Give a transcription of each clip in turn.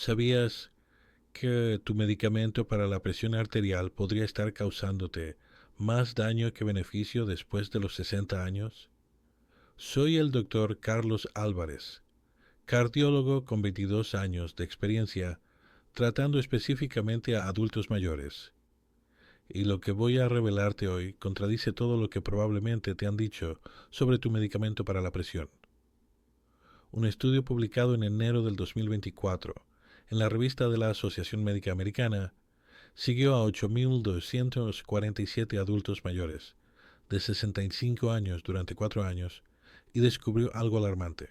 ¿Sabías que tu medicamento para la presión arterial podría estar causándote más daño que beneficio después de los 60 años? Soy el doctor Carlos Álvarez, cardiólogo con 22 años de experiencia tratando específicamente a adultos mayores. Y lo que voy a revelarte hoy contradice todo lo que probablemente te han dicho sobre tu medicamento para la presión. Un estudio publicado en enero del 2024 en la revista de la Asociación Médica Americana siguió a 8.247 adultos mayores de 65 años durante 4 años y descubrió algo alarmante.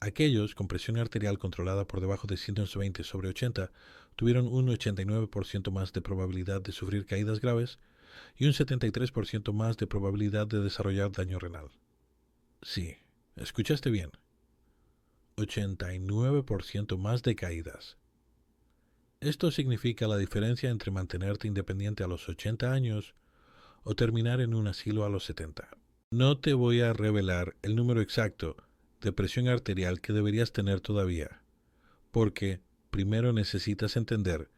Aquellos con presión arterial controlada por debajo de 120/80 tuvieron un 89% más de probabilidad de sufrir caídas graves y un 73% más de probabilidad de desarrollar daño renal. Sí, escuchaste bien. 89% más de caídas. Esto significa la diferencia entre mantenerte independiente a los 80 años o terminar en un asilo a los 70. No te voy a revelar el número exacto de presión arterial que deberías tener todavía, porque primero necesitas entender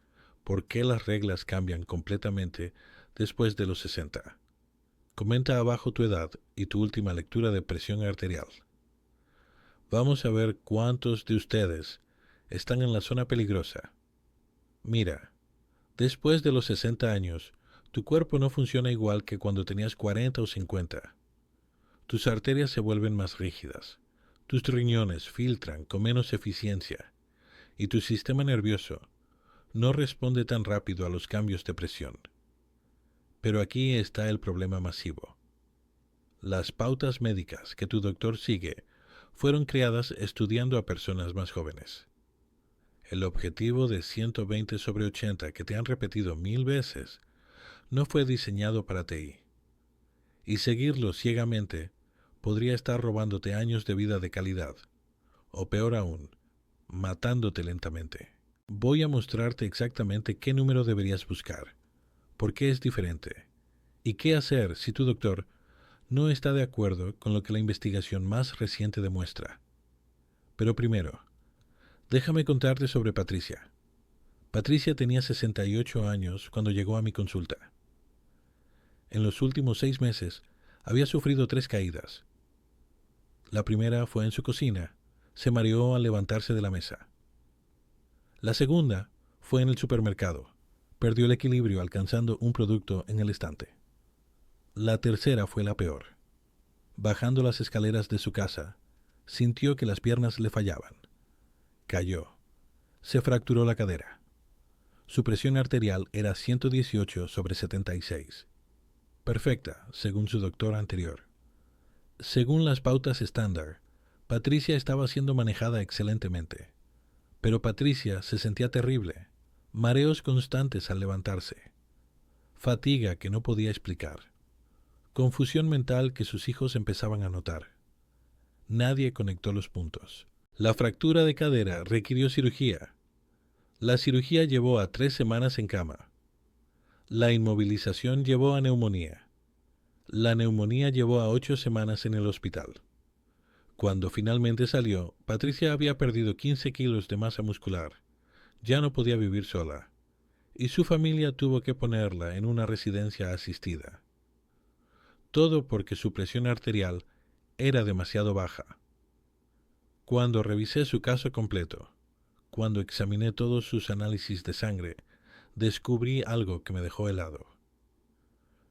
por qué las reglas cambian completamente después de los 60. Comenta abajo tu edad y tu última lectura de presión arterial. Vamos a ver cuántos de ustedes están en la zona peligrosa. Mira, después de los 60 años, tu cuerpo no funciona igual que cuando tenías 40 o 50. Tus arterias se vuelven más rígidas, tus riñones filtran con menos eficiencia y tu sistema nervioso no responde tan rápido a los cambios de presión. Pero aquí está el problema masivo. Las pautas médicas que tu doctor sigue fueron creadas estudiando a personas más jóvenes. El objetivo de 120/80 que te han repetido 1000 veces no fue diseñado para ti. Y seguirlo ciegamente podría estar robándote años de vida de calidad, o peor aún, matándote lentamente. Voy a mostrarte exactamente qué número deberías buscar, por qué es diferente, y qué hacer si tu doctor no está de acuerdo con lo que la investigación más reciente demuestra. Pero primero, déjame contarte sobre Patricia. Patricia tenía 68 años cuando llegó a mi consulta. En los últimos 6 meses había sufrido 3 caídas. La primera fue en su cocina. Se mareó al levantarse de la mesa. La segunda fue en el supermercado. Perdió el equilibrio alcanzando un producto en el estante. La tercera fue la peor. Bajando las escaleras de su casa, sintió que las piernas le fallaban. Cayó. Se fracturó la cadera. Su presión arterial era 118/76. Perfecta, según su doctor anterior. Según las pautas estándar, Patricia estaba siendo manejada excelentemente. Pero Patricia se sentía terrible. Mareos constantes al levantarse. Fatiga que no podía explicar. Confusión mental que sus hijos empezaban a notar. Nadie conectó los puntos. La fractura de cadera requirió cirugía. La cirugía llevó a 3 semanas en cama. La inmovilización llevó a neumonía. La neumonía llevó a 8 semanas en el hospital. Cuando finalmente salió, Patricia había perdido 15 kilos de masa muscular. Ya no podía vivir sola. Y su familia tuvo que ponerla en una residencia asistida. Todo porque su presión arterial era demasiado baja. Cuando revisé su caso completo, cuando examiné todos sus análisis de sangre, descubrí algo que me dejó helado.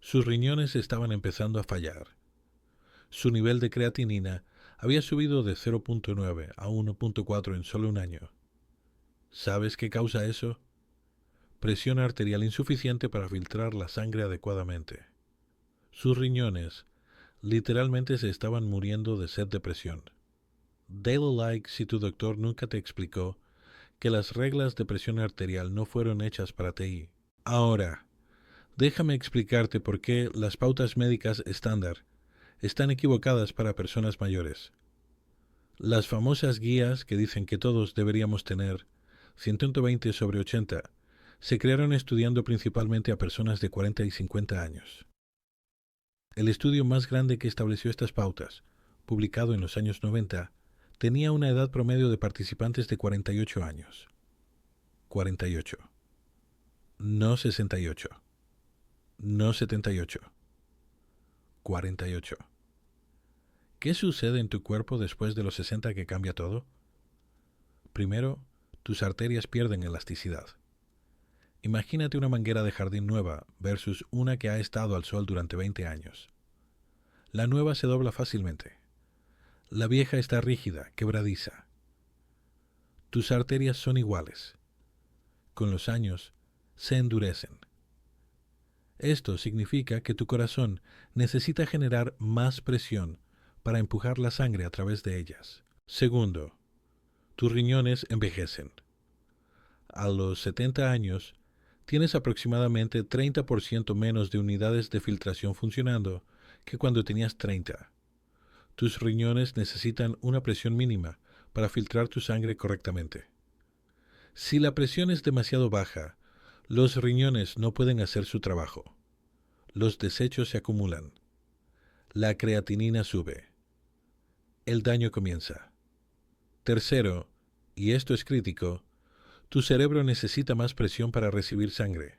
Sus riñones estaban empezando a fallar. Su nivel de creatinina había subido de 0.9 a 1.4 en solo un año. ¿Sabes qué causa eso? Presión arterial insuficiente para filtrar la sangre adecuadamente. Sus riñones literalmente se estaban muriendo de sed de presión. Dale like si tu doctor nunca te explicó que las reglas de presión arterial no fueron hechas para ti. Ahora, déjame explicarte por qué las pautas médicas estándar están equivocadas para personas mayores. Las famosas guías que dicen que todos deberíamos tener 120/80 se crearon estudiando principalmente a personas de 40 y 50 años. El estudio más grande que estableció estas pautas, publicado en los años 90, tenía una edad promedio de participantes de 48 años. 48. No 68. No 78. 48. ¿Qué sucede en tu cuerpo después de los 60 que cambia todo? Primero, tus arterias pierden elasticidad. Imagínate una manguera de jardín nueva versus una que ha estado al sol durante 20 años. La nueva se dobla fácilmente. La vieja está rígida, quebradiza. Tus arterias son iguales. Con los años, se endurecen. Esto significa que tu corazón necesita generar más presión para empujar la sangre a través de ellas. Segundo, tus riñones envejecen. A los 70 años, tienes aproximadamente 30% menos de unidades de filtración funcionando que cuando tenías 30. Tus riñones necesitan una presión mínima para filtrar tu sangre correctamente. Si la presión es demasiado baja, los riñones no pueden hacer su trabajo. Los desechos se acumulan. La creatinina sube. El daño comienza. Tercero, y esto es crítico, tu cerebro necesita más presión para recibir sangre.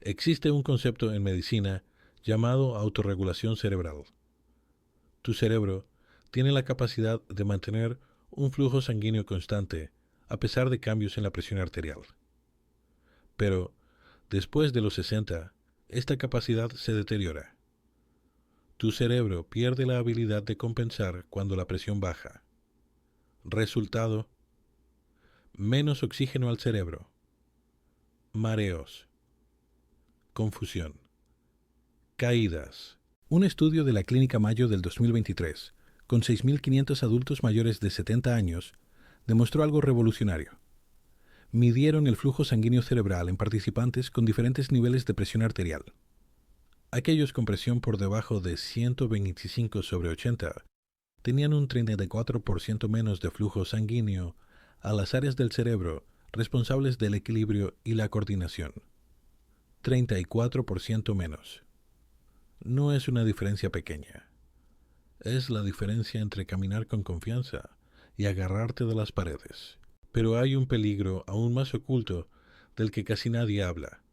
Existe un concepto en medicina llamado autorregulación cerebral. Tu cerebro tiene la capacidad de mantener un flujo sanguíneo constante a pesar de cambios en la presión arterial. Pero, después de los 60, esta capacidad se deteriora. Tu cerebro pierde la habilidad de compensar cuando la presión baja. Resultado: menos oxígeno al cerebro, mareos, confusión, caídas. Un estudio de la Clínica Mayo del 2023, con 6.500 adultos mayores de 70 años, demostró algo revolucionario. Midieron el flujo sanguíneo cerebral en participantes con diferentes niveles de presión arterial. Aquellos con presión por debajo de 125/80 tenían un 34% menos de flujo sanguíneo a las áreas del cerebro responsables del equilibrio y la coordinación. 34% menos. No es una diferencia pequeña. Es la diferencia entre caminar con confianza y agarrarte de las paredes. Pero hay un peligro aún más oculto del que casi nadie habla: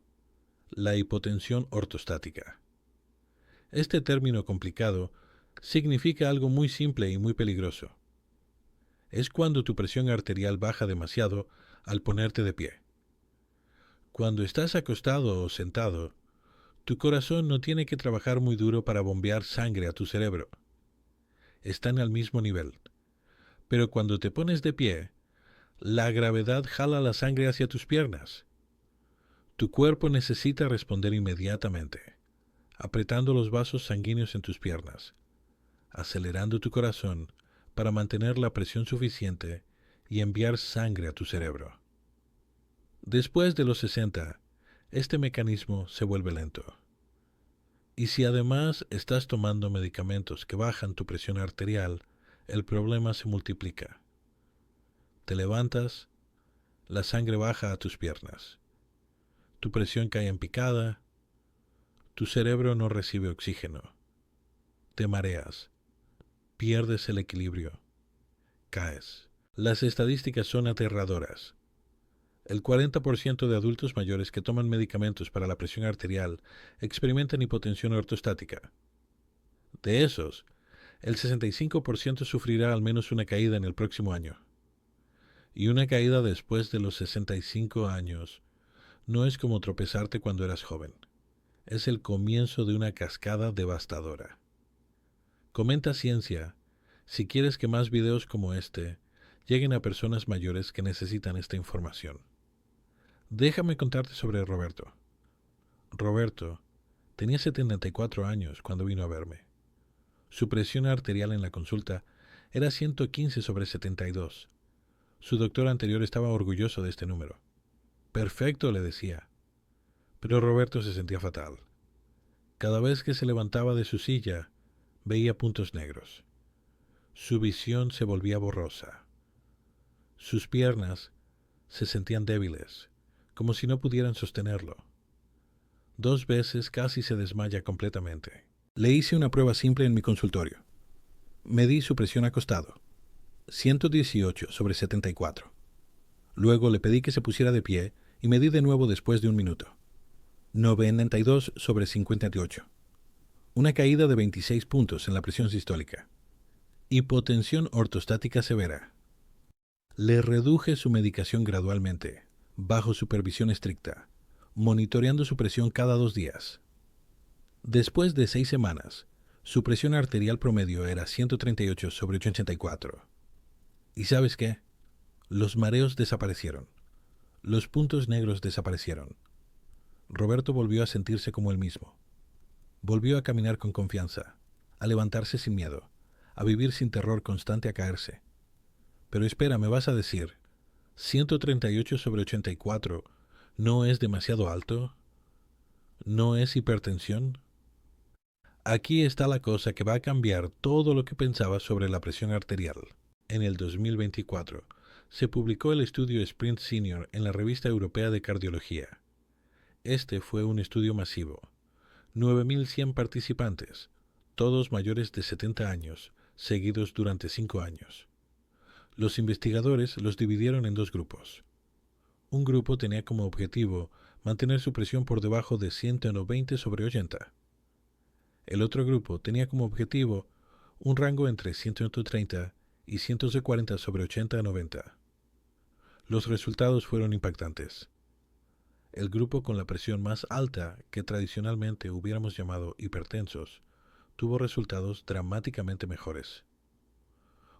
la hipotensión ortostática. Este término complicado significa algo muy simple y muy peligroso. Es cuando tu presión arterial baja demasiado al ponerte de pie. Cuando estás acostado o sentado, tu corazón no tiene que trabajar muy duro para bombear sangre a tu cerebro. Están al mismo nivel. Pero cuando te pones de pie, la gravedad jala la sangre hacia tus piernas. Tu cuerpo necesita responder inmediatamente, apretando los vasos sanguíneos en tus piernas, acelerando tu corazón para mantener la presión suficiente y enviar sangre a tu cerebro. Después de los 60, este mecanismo se vuelve lento. Y si además estás tomando medicamentos que bajan tu presión arterial, el problema se multiplica. Te levantas, la sangre baja a tus piernas. Tu presión cae en picada, tu cerebro no recibe oxígeno. Te mareas, pierdes el equilibrio, caes. Las estadísticas son aterradoras. El 40% de adultos mayores que toman medicamentos para la presión arterial experimentan hipotensión ortostática. De esos, el 65% sufrirá al menos una caída en el próximo año. Y una caída después de los 65 años no es como tropezarte cuando eras joven. Es el comienzo de una cascada devastadora. Comenta Ciencia si quieres que más videos como este lleguen a personas mayores que necesitan esta información. Déjame contarte sobre Roberto. Roberto tenía 74 años cuando vino a verme. Su presión arterial en la consulta era 115/72. Su doctor anterior estaba orgulloso de este número. Perfecto, le decía. Pero Roberto se sentía fatal. Cada vez que se levantaba de su silla, veía puntos negros. Su visión se volvía borrosa. Sus piernas se sentían débiles, como si no pudieran sostenerlo. 2 veces casi se desmaya completamente. Le hice una prueba simple en mi consultorio. Medí su presión acostado, 118/74. Luego le pedí que se pusiera de pie y medí de nuevo después de un minuto. 92/58. Una caída de 26 puntos en la presión sistólica. Hipotensión ortostática severa. Le reduje su medicación gradualmente, bajo supervisión estricta, monitoreando su presión cada 2 días. Después de 6 semanas, su presión arterial promedio era 138/84. ¿Y sabes qué? Los mareos desaparecieron. Los puntos negros desaparecieron. Roberto volvió a sentirse como él mismo. Volvió a caminar con confianza, a levantarse sin miedo, a vivir sin terror constante a caerse. Pero espera, me vas a decir, ¿138/84 no es demasiado alto? ¿No es hipertensión? Aquí está la cosa que va a cambiar todo lo que pensaba sobre la presión arterial. En el 2024, se publicó el estudio Sprint Senior en la Revista Europea de Cardiología. Este fue un estudio masivo. 9.100 participantes, todos mayores de 70 años, seguidos durante 5 años. Los investigadores los dividieron en 2 grupos. Un grupo tenía como objetivo mantener su presión por debajo de 190/80. El otro grupo tenía como objetivo un rango entre 130 y 140/80-90. Los resultados fueron impactantes. El grupo con la presión más alta, que tradicionalmente hubiéramos llamado hipertensos, tuvo resultados dramáticamente mejores.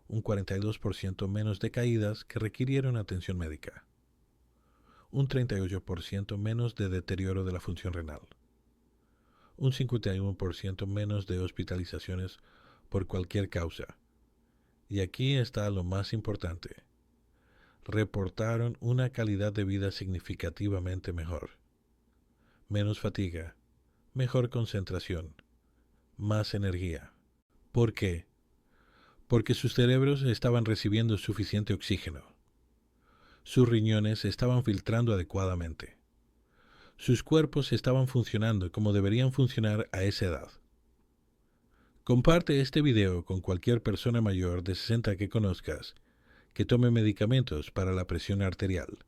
Un 42% menos de caídas que requirieron atención médica. Un 38% menos de deterioro de la función renal. Un 51% menos de hospitalizaciones por cualquier causa. Y aquí está lo más importante. Reportaron una calidad de vida significativamente mejor. Menos fatiga, mejor concentración, más energía. ¿Por qué? Porque sus cerebros estaban recibiendo suficiente oxígeno. Sus riñones estaban filtrando adecuadamente. Sus cuerpos estaban funcionando como deberían funcionar a esa edad. Comparte este video con cualquier persona mayor de 60 que conozcas que tome medicamentos para la presión arterial.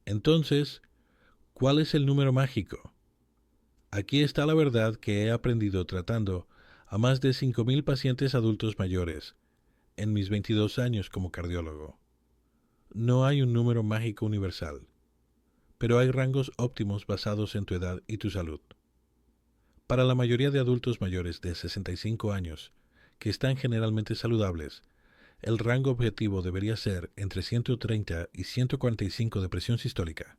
Entonces, ¿cuál es el número mágico? Aquí está la verdad que he aprendido tratando a más de 5.000 pacientes adultos mayores en mis 22 años como cardiólogo. No hay un número mágico universal, pero hay rangos óptimos basados en tu edad y tu salud. Para la mayoría de adultos mayores de 65 años, que están generalmente saludables, el rango objetivo debería ser entre 130 y 145 de presión sistólica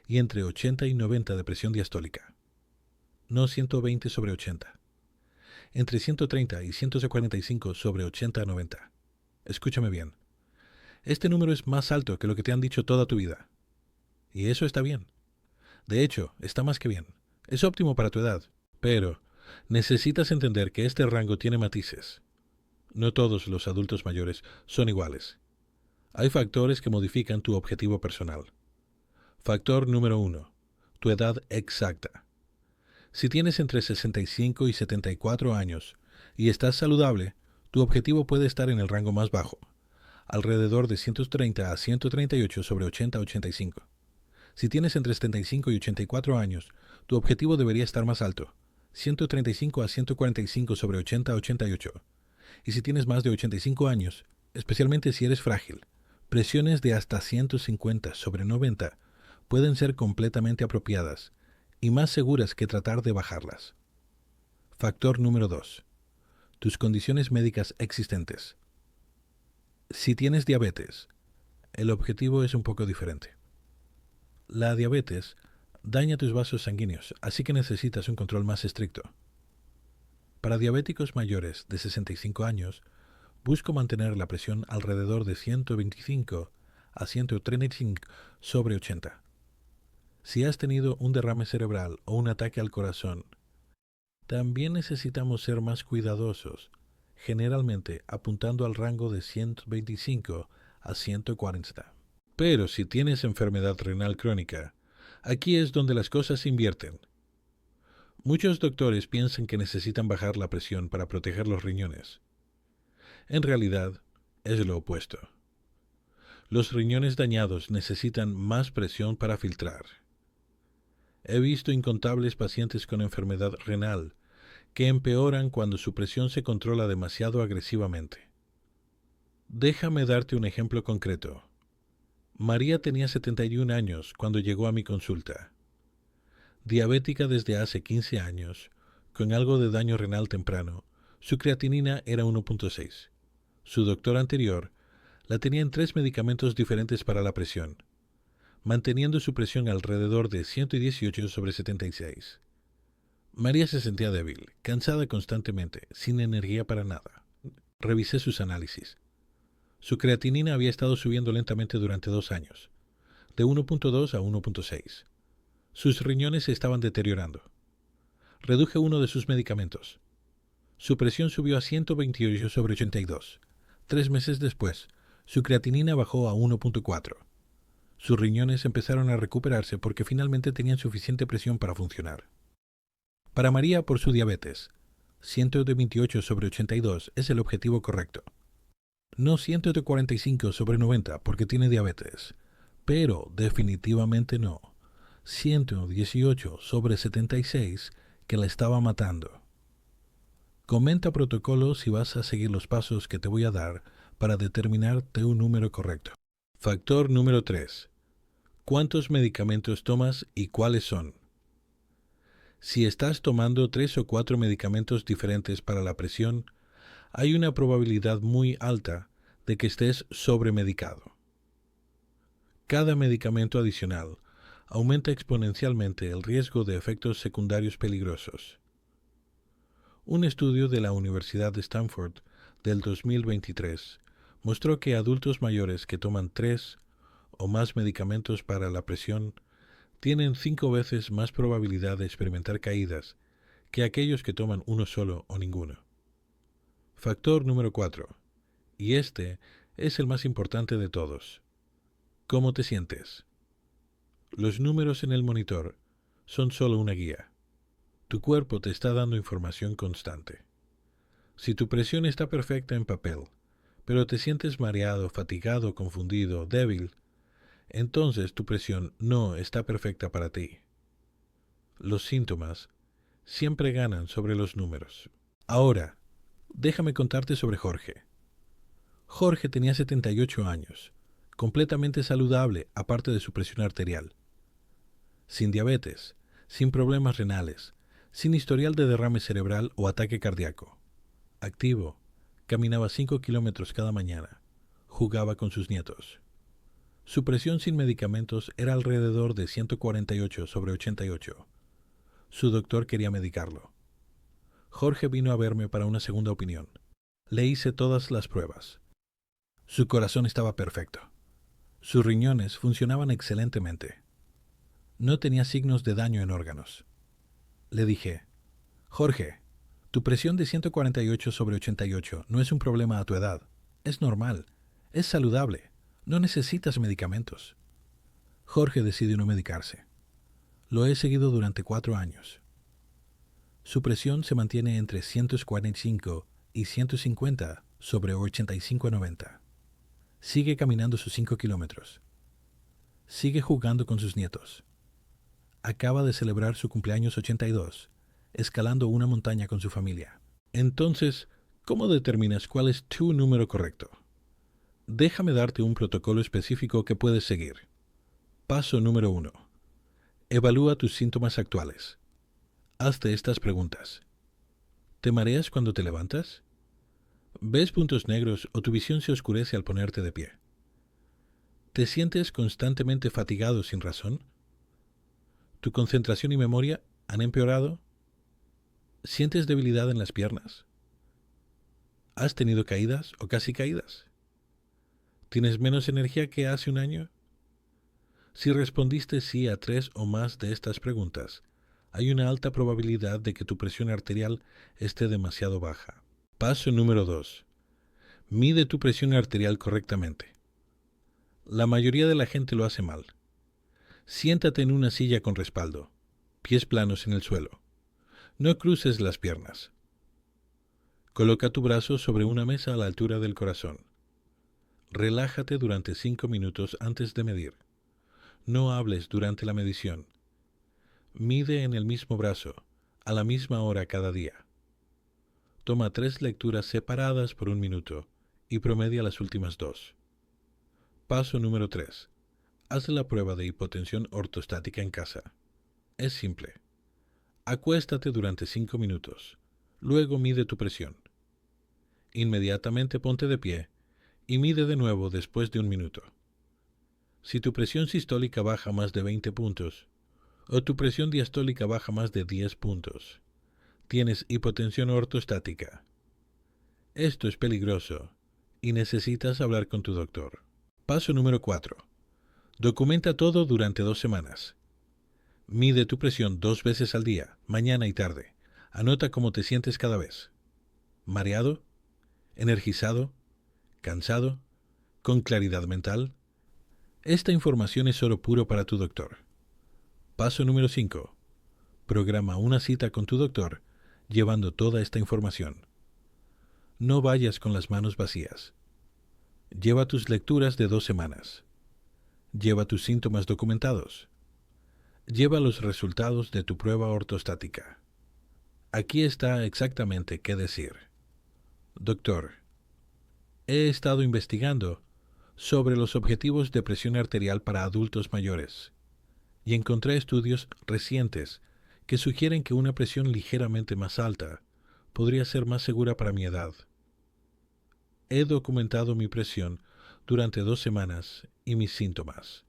y entre 80 y 90 de presión diastólica. No 120/80. Entre 130 y 145/80-90. Escúchame bien. Este número es más alto que lo que te han dicho toda tu vida. Y eso está bien. De hecho, está más que bien. Es óptimo para tu edad. Pero necesitas entender que este rango tiene matices. No todos los adultos mayores son iguales. Hay factores que modifican tu objetivo personal. Factor número 1. Tu edad exacta. Si tienes entre 65 y 74 años y estás saludable, tu objetivo puede estar en el rango más bajo, alrededor de 130 a 138/80-85. Si tienes entre 75 y 84 años, tu objetivo debería estar más alto, 135 a 145/80-88. Y si tienes más de 85 años, especialmente si eres frágil, presiones de hasta 150/90 pueden ser completamente apropiadas y más seguras que tratar de bajarlas. Factor número 2. Tus condiciones médicas existentes. Si tienes diabetes, el objetivo es un poco diferente. La diabetes daña tus vasos sanguíneos, así que necesitas un control más estricto. Para diabéticos mayores de 65 años, busco mantener la presión alrededor de 125 a 135/80. Si has tenido un derrame cerebral o un ataque al corazón, también necesitamos ser más cuidadosos, generalmente apuntando al rango de 125 a 140. Pero si tienes enfermedad renal crónica, aquí es donde las cosas se invierten. Muchos doctores piensan que necesitan bajar la presión para proteger los riñones. En realidad, es lo opuesto. Los riñones dañados necesitan más presión para filtrar. He visto incontables pacientes con enfermedad renal que empeoran cuando su presión se controla demasiado agresivamente. Déjame darte un ejemplo concreto. María tenía 71 años cuando llegó a mi consulta. Diabética desde hace 15 años, con algo de daño renal temprano, su creatinina era 1.6. Su doctor anterior la tenía en 3 medicamentos diferentes para la presión, manteniendo su presión alrededor de 118/76. María se sentía débil, cansada constantemente, sin energía para nada. Revisé sus análisis. Su creatinina había estado subiendo lentamente durante 2 años, de 1.2 a 1.6. Sus riñones se estaban deteriorando. Reduje uno de sus medicamentos. Su presión subió a 128/82. 3 meses después, su creatinina bajó a 1.4. Sus riñones empezaron a recuperarse porque finalmente tenían suficiente presión para funcionar. Para María, por su diabetes, 128/82 es el objetivo correcto. No 145/90 porque tiene diabetes, pero definitivamente no 118/76 que la estaba matando. Comenta protocolo si vas a seguir los pasos que te voy a dar para determinarte un número correcto. Factor número 3. ¿Cuántos medicamentos tomas y cuáles son? Si estás tomando 3 o 4 medicamentos diferentes para la presión, hay una probabilidad muy alta de que estés sobremedicado. Cada medicamento adicional aumenta exponencialmente el riesgo de efectos secundarios peligrosos. Un estudio de la Universidad de Stanford del 2023 mostró que adultos mayores que toman 3 o más medicamentos para la presión tienen 5 veces más probabilidad de experimentar caídas que aquellos que toman uno solo o ninguno. Factor número 4. Y este es el más importante de todos. ¿Cómo te sientes? Los números en el monitor son solo una guía. Tu cuerpo te está dando información constante. Si tu presión está perfecta en papel, pero te sientes mareado, fatigado, confundido, débil, entonces tu presión no está perfecta para ti. Los síntomas siempre ganan sobre los números. Ahora, déjame contarte sobre Jorge. Jorge tenía 78 años, completamente saludable aparte de su presión arterial. Sin diabetes, sin problemas renales, sin historial de derrame cerebral o ataque cardíaco. Activo, caminaba 5 kilómetros cada mañana, jugaba con sus nietos. Su presión sin medicamentos era alrededor de 148/88. Su doctor quería medicarlo. Jorge vino a verme para una segunda opinión. Le hice todas las pruebas. Su corazón estaba perfecto. Sus riñones funcionaban excelentemente. No tenía signos de daño en órganos. Le dije, Jorge, tu presión de 148/88 no es un problema a tu edad. Es normal. Es saludable. No necesitas medicamentos. Jorge decidió no medicarse. Lo he seguido durante 4 años. Su presión se mantiene entre 145 y 150/85/90. Sigue caminando sus 5 kilómetros. Sigue jugando con sus nietos. Acaba de celebrar su cumpleaños 82, escalando una montaña con su familia. Entonces, ¿cómo determinas cuál es tu número correcto? Déjame darte un protocolo específico que puedes seguir. Paso número 1. Evalúa tus síntomas actuales. Hazte estas preguntas. ¿Te mareas cuando te levantas? ¿Ves puntos negros o tu visión se oscurece al ponerte de pie? ¿Te sientes constantemente fatigado sin razón? ¿Tu concentración y memoria han empeorado? ¿Sientes debilidad en las piernas? ¿Has tenido caídas o casi caídas? ¿Tienes menos energía que hace un año? Si respondiste sí a 3 o más de estas preguntas, hay una alta probabilidad de que tu presión arterial esté demasiado baja. Paso número 2. Mide tu presión arterial correctamente. La mayoría de la gente lo hace mal. Siéntate en una silla con respaldo, pies planos en el suelo. No cruces las piernas. Coloca tu brazo sobre una mesa a la altura del corazón. Relájate durante 5 minutos antes de medir. No hables durante la medición. Mide en el mismo brazo, a la misma hora cada día. Toma 3 lecturas separadas por 1 minuto y promedia las últimas 2. Paso número 3. Haz la prueba de hipotensión ortostática en casa. Es simple. Acuéstate durante 5 minutos. Luego mide tu presión. Inmediatamente ponte de pie y mide de nuevo después de 1 minuto. Si tu presión sistólica baja más de 20 puntos o tu presión diastólica baja más de 10 puntos, tienes hipotensión ortostática. Esto es peligroso y necesitas hablar con tu doctor. Paso número 4. Documenta todo durante 2 semanas. Mide tu presión 2 veces al día, mañana y tarde. Anota cómo te sientes cada vez. ¿Mareado? ¿Energizado? ¿Cansado? ¿Con claridad mental? Esta información es oro puro para tu doctor. Paso número 5. Programa una cita con tu doctor llevando toda esta información. No vayas con las manos vacías. Lleva tus lecturas de 2 semanas. Lleva tus síntomas documentados. Lleva los resultados de tu prueba ortostática. Aquí está exactamente qué decir. Doctor, he estado investigando sobre los objetivos de presión arterial para adultos mayores y encontré estudios recientes que sugieren que una presión ligeramente más alta podría ser más segura para mi edad. He documentado mi presión durante 2 semanas y mis síntomas.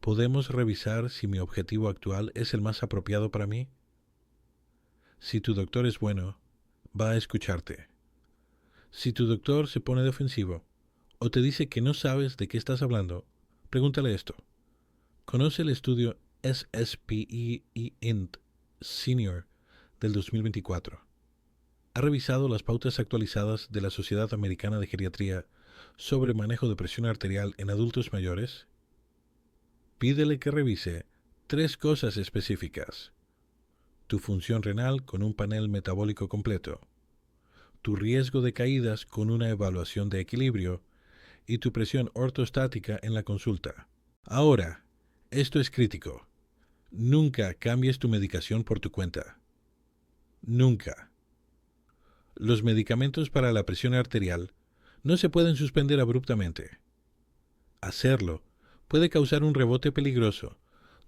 ¿Podemos revisar si mi objetivo actual es el más apropiado para mí? Si tu doctor es bueno, va a escucharte. Si tu doctor se pone defensivo o te dice que no sabes de qué estás hablando, pregúntale esto. ¿Conoce el estudio SSPE-INT Senior del 2024? ¿Ha revisado las pautas actualizadas de la Sociedad Americana de Geriatría sobre manejo de presión arterial en adultos mayores? Pídele que revise 3 cosas específicas. Tu función renal con un panel metabólico completo, tu riesgo de caídas con una evaluación de equilibrio y tu presión ortostática en la consulta. Ahora, esto es crítico. Nunca cambies tu medicación por tu cuenta. Nunca. Los medicamentos para la presión arterial no se pueden suspender abruptamente. Hacerlo puede causar un rebote peligroso,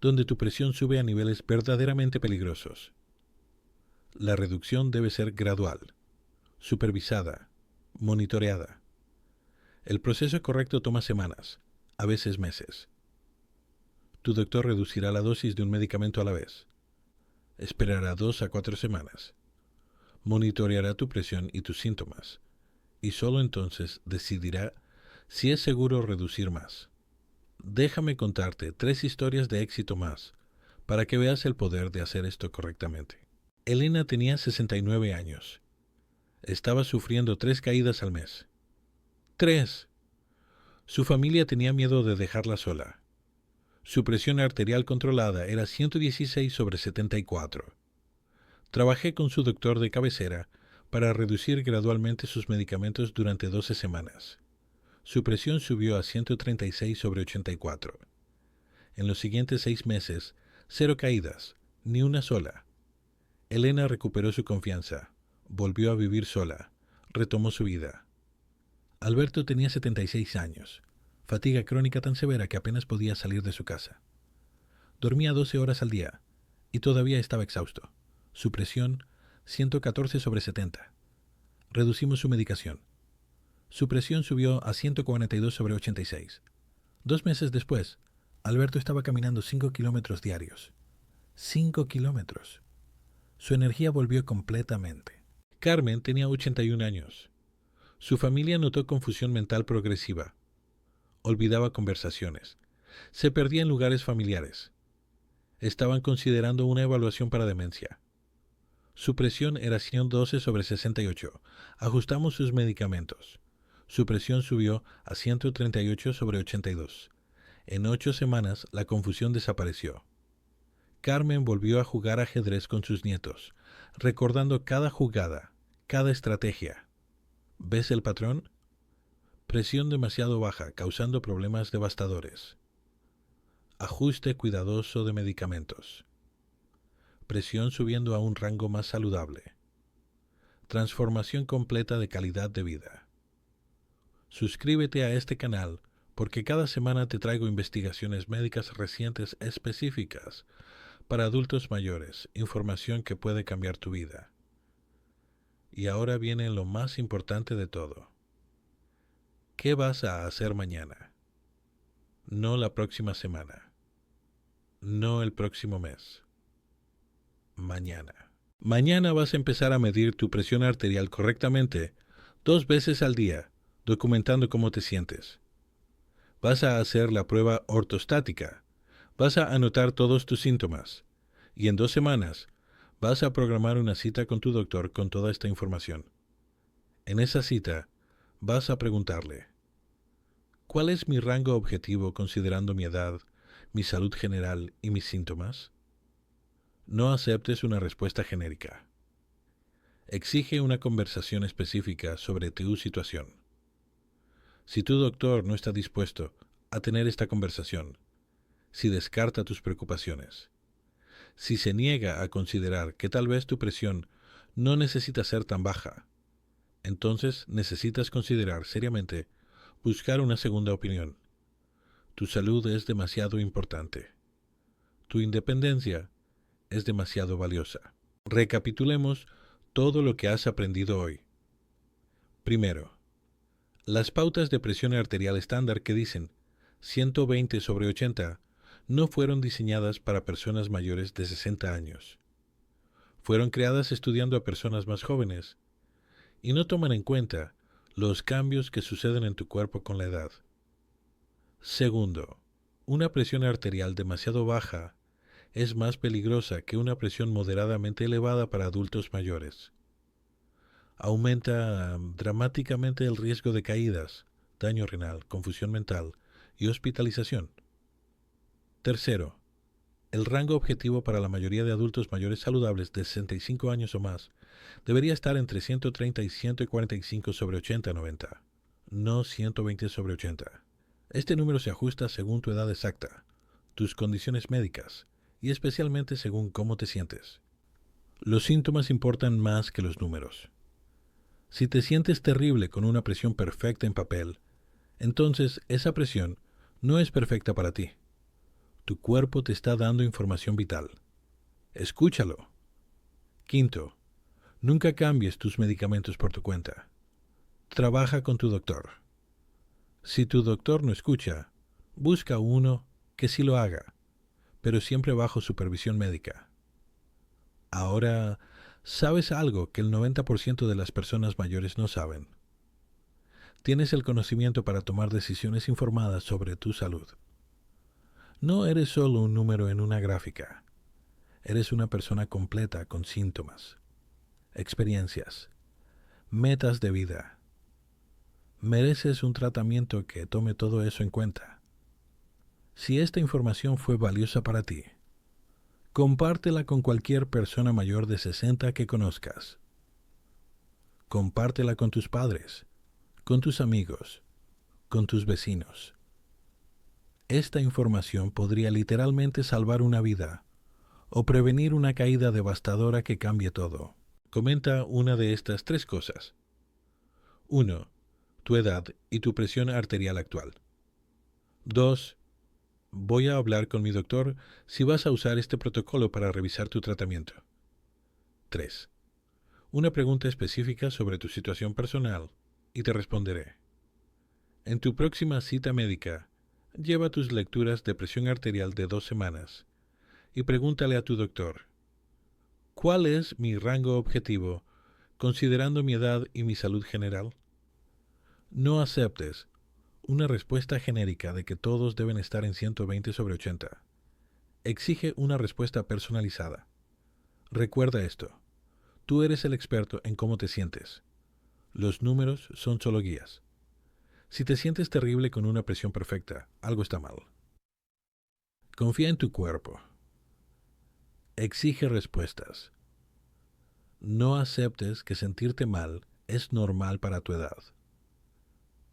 donde tu presión sube a niveles verdaderamente peligrosos. La reducción debe ser gradual, supervisada, monitoreada. El proceso correcto toma semanas, a veces meses. Tu doctor reducirá la dosis de un medicamento a la vez. Esperará 2 a 4 semanas. Monitoreará tu presión y tus síntomas, y solo entonces decidirá si es seguro reducir más. Déjame contarte 3 historias de éxito más, para que veas el poder de hacer esto correctamente. Elena tenía 69 años. Estaba sufriendo 3 caídas al mes. 3. Su familia tenía miedo de dejarla sola. Su presión arterial controlada era 116/74. Trabajé con su doctor de cabecera para reducir gradualmente sus medicamentos durante 12 semanas. Su presión subió a 136/84. En los siguientes 6 meses, 0 caídas, ni una sola. Elena recuperó su confianza, volvió a vivir sola, retomó su vida. Alberto tenía 76 años, fatiga crónica tan severa que apenas podía salir de su casa. Dormía 12 horas al día y todavía estaba exhausto. Su presión, 114/70. Reducimos su medicación. Su presión subió a 142/86. 2 meses después, Alberto estaba caminando 5 kilómetros diarios. 5 kilómetros. Su energía volvió completamente. Carmen tenía 81 años. Su familia notó confusión mental progresiva. Olvidaba conversaciones. Se perdía en lugares familiares. Estaban considerando una evaluación para demencia. Su presión era 112/68. Ajustamos sus medicamentos. Su presión subió a 138/82. En 8 semanas la confusión desapareció. Carmen volvió a jugar ajedrez con sus nietos, recordando cada jugada, cada estrategia. ¿Ves el patrón? Presión demasiado baja, causando problemas devastadores. Ajuste cuidadoso de medicamentos. Presión subiendo a un rango más saludable. Transformación completa de calidad de vida. Suscríbete a este canal porque cada semana te traigo investigaciones médicas recientes específicas para adultos mayores, información que puede cambiar tu vida. Y ahora viene lo más importante de todo. ¿Qué vas a hacer mañana? No la próxima semana. No el próximo mes. Mañana. Mañana vas a empezar a medir tu presión arterial correctamente 2 veces al día, documentando cómo te sientes. Vas a hacer la prueba ortostática. Vas a anotar todos tus síntomas. Y en 2 semanas vas a programar una cita con tu doctor con toda esta información. En esa cita vas a preguntarle: ¿cuál es mi rango objetivo considerando mi edad, mi salud general y mis síntomas? No aceptes una respuesta genérica. Exige una conversación específica sobre tu situación. Si tu doctor no está dispuesto a tener esta conversación, si descarta tus preocupaciones, si se niega a considerar que tal vez tu presión no necesita ser tan baja, entonces necesitas considerar seriamente buscar una segunda opinión. Tu salud es demasiado importante. Tu independencia es demasiado valiosa. Recapitulemos todo lo que has aprendido hoy. Primero, las pautas de presión arterial estándar que dicen 120/80 no fueron diseñadas para personas mayores de 60 años. Fueron creadas estudiando a personas más jóvenes y no toman en cuenta los cambios que suceden en tu cuerpo con la edad. Segundo, una presión arterial demasiado baja es más peligrosa que una presión moderadamente elevada para adultos mayores. Aumenta dramáticamente el riesgo de caídas, daño renal, confusión mental y hospitalización. Tercero, el rango objetivo para la mayoría de adultos mayores saludables de 65 años o más debería estar entre 130 y 145/80-90, no 120/80. Este número se ajusta según tu edad exacta, tus condiciones médicas y especialmente según cómo te sientes. Los síntomas importan más que los números. Si te sientes terrible con una presión perfecta en papel, entonces esa presión no es perfecta para ti. Tu cuerpo te está dando información vital. Escúchalo. Quinto, nunca cambies tus medicamentos por tu cuenta. Trabaja con tu doctor. Si tu doctor no escucha, busca uno que sí lo haga, pero siempre bajo supervisión médica. Ahora, ¿sabes algo que el 90% de las personas mayores no saben? Tienes el conocimiento para tomar decisiones informadas sobre tu salud. No eres solo un número en una gráfica. Eres una persona completa con síntomas, experiencias, metas de vida. Mereces un tratamiento que tome todo eso en cuenta. Si esta información fue valiosa para ti, compártela con cualquier persona mayor de 60 que conozcas. Compártela con tus padres, con tus amigos, con tus vecinos. Esta información podría literalmente salvar una vida o prevenir una caída devastadora que cambie todo. Comenta una de estas 3 cosas. 1. Tu edad y tu presión arterial actual. 2. Voy a hablar con mi doctor si vas a usar este protocolo para revisar tu tratamiento. 3. Una pregunta específica sobre tu situación personal y te responderé. En tu próxima cita médica, lleva tus lecturas de presión arterial de 2 semanas y pregúntale a tu doctor: ¿cuál es mi rango objetivo considerando mi edad y mi salud general? No aceptes una respuesta genérica de que todos deben estar en 120/80. Exige una respuesta personalizada. Recuerda esto: tú eres el experto en cómo te sientes. Los números son solo guías. Si te sientes terrible con una presión perfecta, algo está mal. Confía en tu cuerpo. Exige respuestas. No aceptes que sentirte mal es normal para tu edad.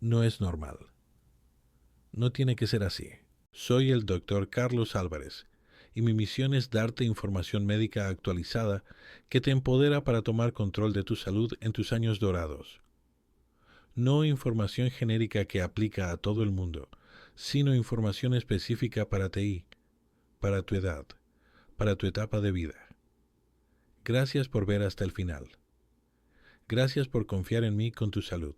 no es normal. No tiene que ser así. Soy el Dr. Carlos Álvarez y mi misión es darte información médica actualizada que te empodera para tomar control de tu salud en tus años dorados. No información genérica que aplica a todo el mundo, sino información específica para ti, para tu edad, para tu etapa de vida. Gracias por ver hasta el final. Gracias por confiar en mí con tu salud.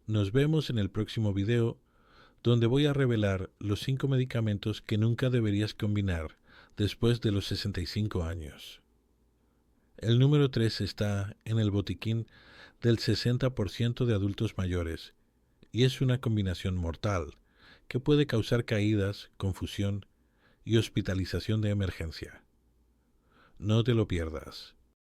Nos vemos en el próximo video, donde voy a revelar los 5 medicamentos que nunca deberías combinar después de los 65 años. El número 3 está en el botiquín del 60% de adultos mayores y es una combinación mortal que puede causar caídas, confusión y hospitalización de emergencia. No te lo pierdas.